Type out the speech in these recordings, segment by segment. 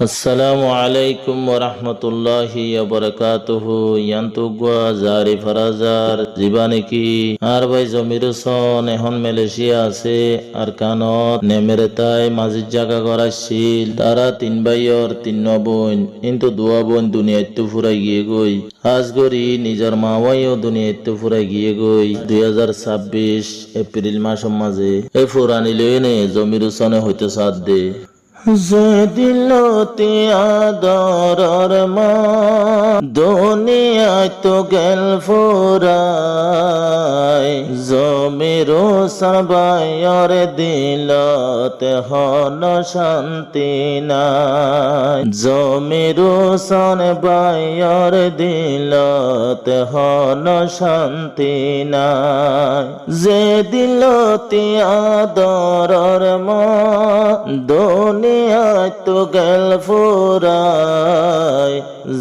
আসসালামু আলাইকুম ওয়া রাহমাতুল্লাহি ওয়া বারাকাতুহু। ইয়ান্তুগা জারি ফারাজার জীবানে কি আর ভাই জমির সন এখন মালয়েশিয়া আছে আর কানত নেমেরেতাই মাঝির জায়গা করাছিল। তারা তিন ভাইয়র তিন বোন, কিন্তু দুয়া বোন দুনিয়াতে ফুরাই গিয়ে গই। আজ গরি নিজের মা ভাইও দুনিয়াতে ফুরাই গিয়ে গই। 2026 এপ্রিল মাসের মাঝে এই ফুরানি লইনে জমির সনে হইতে সাথ দে যে দিলতে আদরর মা দুনিয়ায় তো গেল ফুরাই। জমিরো সবাইর দিলতে হন শান্তি নাই। জমিরো সবাইর দিলতে হন শান্তি নাই। যে দিলতে আদরর মা দুনিয়ায় তো গেল ফুরাই।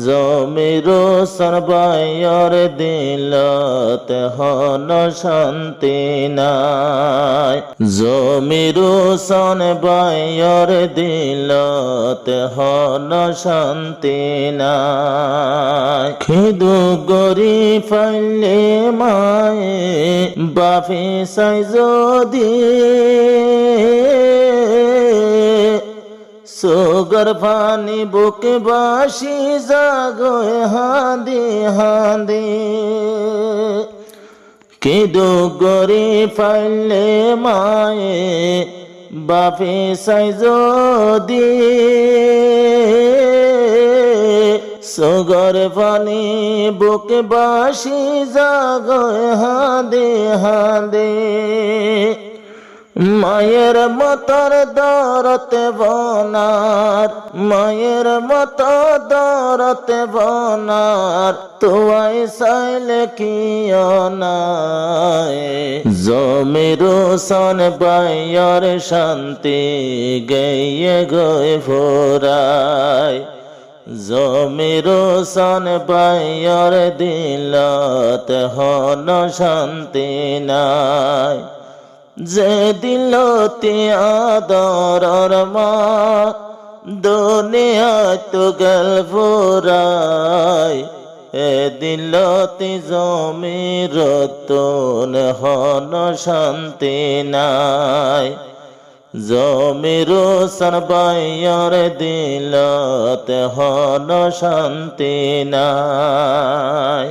জমিরো সবাইর দিলতে হন শান্তি নাই। জমিরো সবাইর দিলতে হন শান্তি নাই। খিদু গরি ফাইলে মায়ে বাফি সাই যদি সুগর ফানি বুকে বাসি জাগোয় হাঁদি হাঁদি। কিদু গরি ফাইলে মায়ে বাপে সাই যদি সুগর ফানি বুকে বাসি জাগোয় হাঁদি হাঁদি। মায়ের মতর দরতে বনার, মায়ের মত দরতে বনার, তোয়াই সাইলে কিয় নাই। জমিরো সন বাইয়র শান্তি গইয়ে গই ফোরাই। জমিরো সন বাইয়র দিলতে হন শান্তি নাই। যে দিলতে আদরর মা দুনিয়ায় তো গেল ফুরাই। এ দিলতে জমির তোন হন শান্তি নাই। জমিরো সবাইর দিলতে হন শান্তি নাই।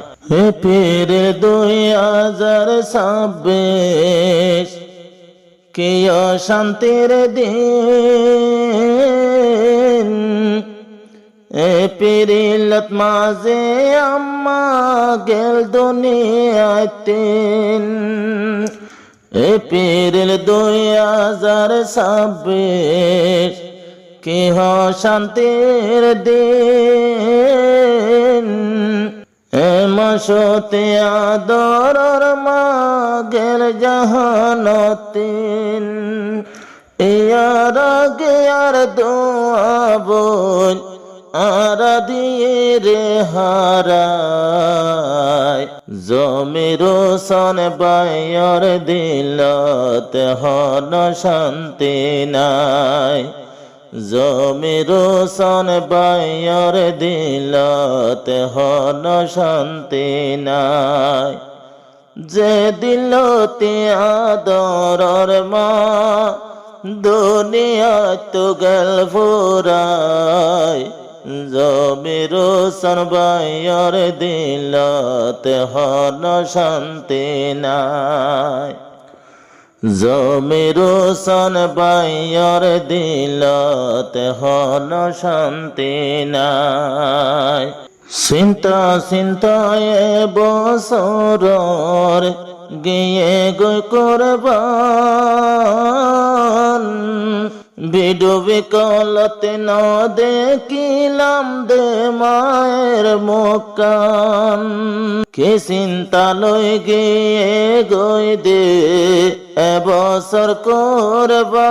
ফির 2026 কিয় শান্তির দিন। এপ্রিলত মাঝে আম্মা গেল দুনিয়াতেন। এপ্রিল 2026 কিহ শান্তির দিন। এ মাসতে আদরর মা গেল জাহানতিন। ইয়ার আগে আর দোয়া বোন আর দিয়ে রে হারায়। জমিরো সন বাইয়র দিলতে হন শান্তি নাই। জমিরো সন বাইয়র দিলতে হন শান্তি নাই। যে দিলতে আদরর মা দুনিয়ায় তো গেল ফুরাই। জমিরো সন বাইয়র দিলতে হন শান্তি নাই। জমিরো সন বাইয়র দিলতে হন শান্তি নাই। চিন্তা চিন্তায় বছরর গিয়ে গই করবান। ভিডু বিকলতে ন দেখিলাম দে মায়ের মুখান। কি চিন্তা লই গিয়ে গই দে এবছর করবান।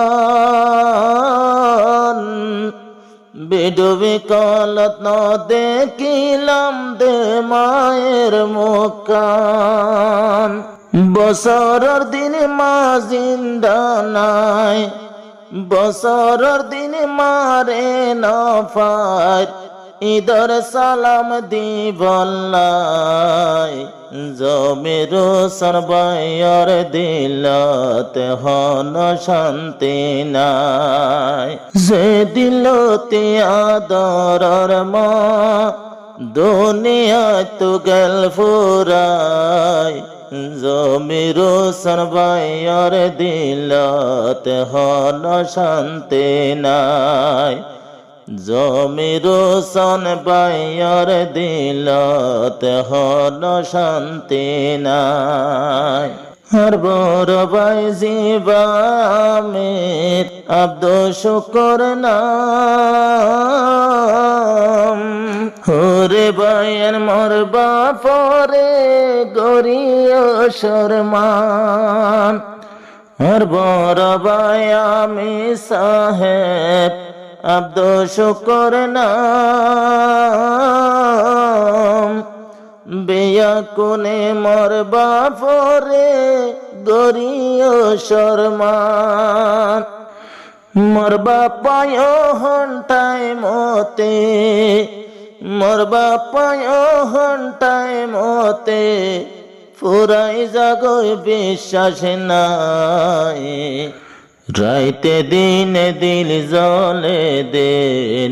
ভিডু বিকলত ন দেখিলাম দে মায়ের মুখান। বছরের দিন মা জিন্দা নাই, বছরের দিন মারে নফার ঈদর সালাম দিবল্লাই জমির সরবাইয়ার দিলত হন শান্তি নাই যে দিলতে আদরর মা দুনিয়া তো গেল ফুরাই জমির সরবাইয়ার দিলত হন শান্তি নাই জমির সরবাইয়ার দিলত হন শান্তি নাই আর বড় ভাই জীবামের আব্দুল শুকর নাম হরে ভাইয়ের মরবা পরে গরিয় শরমান আর বড় ভাই আমি সাহেব আব্দুল শুকর নাম বেয়া কোনে মরবা পরে গরিয় শরমান মরবা পায় হন্টায় মতে মরবা পায় হন্টায় মতে ফুরাই জাগই বিশ্বাস নাই রাইতে দিনে দিল জলে দে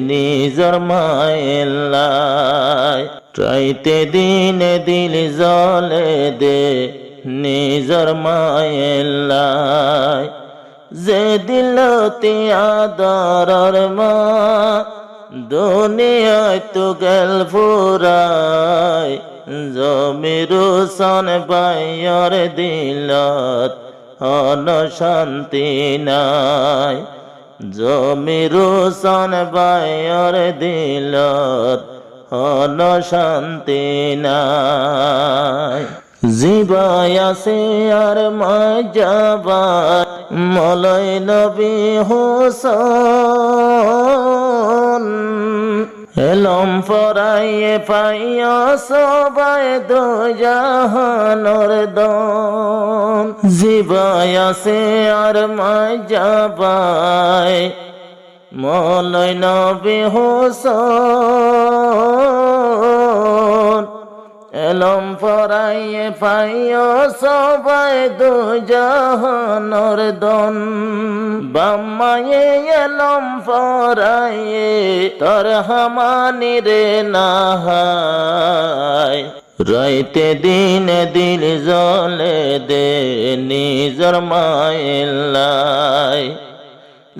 নিজর মায়েল্লাই রাইতে দিনে দিল জলে দে নিজর মায়েল্লাই যে দিলতে আদরর মা দুনিয়ায় তো গেল ফুরাই জমির সরবাইয়ার দিলত হন শান্তি নাই জমির সরবাইয়ার দিলত হন শান্তি নাই জীবায় আছে আর মাজাবার মলয় নবী হোসেন এলম ফরাইয়ে পাইয়া সবাই দো জাহানোর দন জীবায় আছে আর মাজাবাই মলয় নবী হোসেন এলম ফরাইয়ে পাইয়া সবাই দো জাহানোর দন বাম্মায়ে এলম ফরাইয়ে তোর হামানি রে নাহাই রাইতে দিনে দিল জলে দে নিজর মায়েল্লাই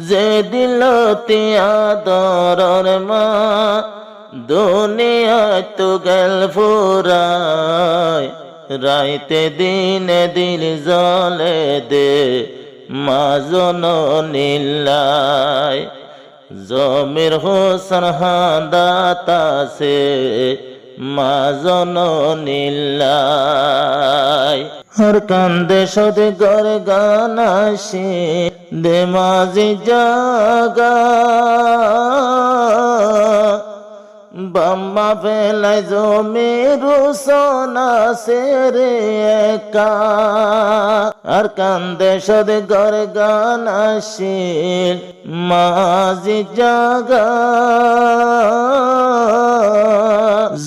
যে দিলতে আদরর মা দুনিয়া তো গেল ফুরাই রাইতে দিনে দিল জলে দে মা জননীল্লাই জমির হোসেন হাদাতাছে মা জননীল্লাই হর কান্দে সদে গর গানাসে দে মাঝি জাগা বাম্মা ফেলায় জমির সোনা সেরে একা আর কান্দে সদে গর গানাসিল মাঝি জাগা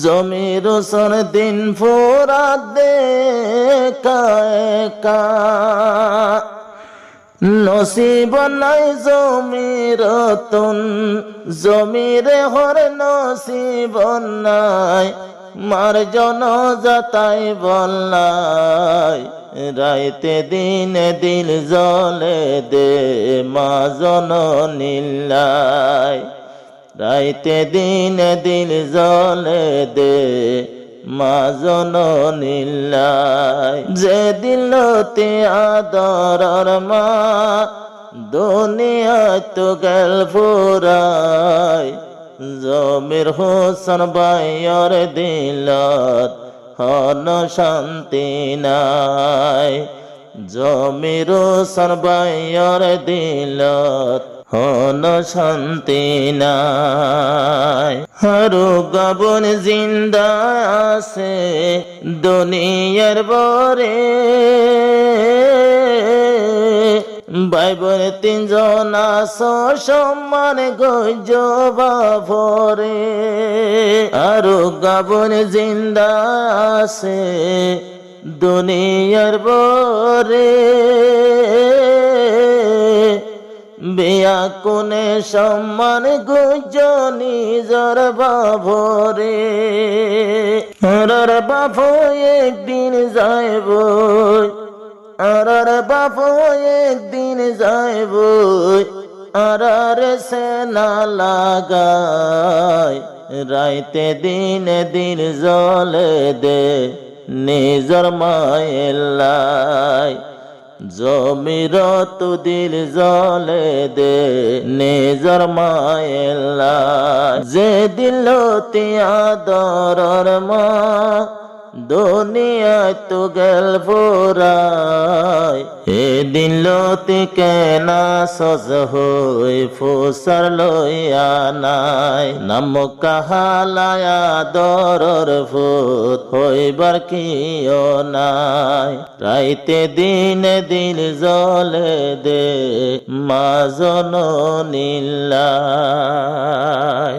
জমির সোন দিন ফোরা দেখা একা নসিব নাই জমির তুন জমিরে হর নসিব নাই মার জন যাতাই বললাই রাইতে দিনে দিল জলে দে মা জননীল্লাই রাইতে দিনে দিল জলে দে মা জননীল্লাই যে দিলতে আদরর মা দুনিয়া তো গেল ফুরাই জমির হোসেন বাইয়ার দিলত হন শান্তি নাই জমির হোসেন বাইয়ার দিলত হন শান্তি নাই হারু গাবন জিন্দা আছে দুনিয়ার বরে ভাই বোন তিনজন আছো সম্মান গইজ বাফরে আরো গাবন জিন্দা আছে দুনিয়ার বরে বিয়া কোনে সম্মান গইজ নিজর বাভরে আর বাপ একদিন যাইব আর বাপ একদিন যাইব আর সেনা লাগায় রাইতে দিনে দিন জলে দে নিজর মায়ের লাই জমির তু দিল জলে দে নিজর মায়ের লাই যে দিল তিয়া দরর মা দুনিয়ায় তো গেল ফোরাই এদিন লতি কেনা সজ হই ফুসার লইয়া নাই নাম কাহালায়া দরর ফুত হইবার কিও নাই রাইতে দিনে দিল জলে দে মা জননীর লাই।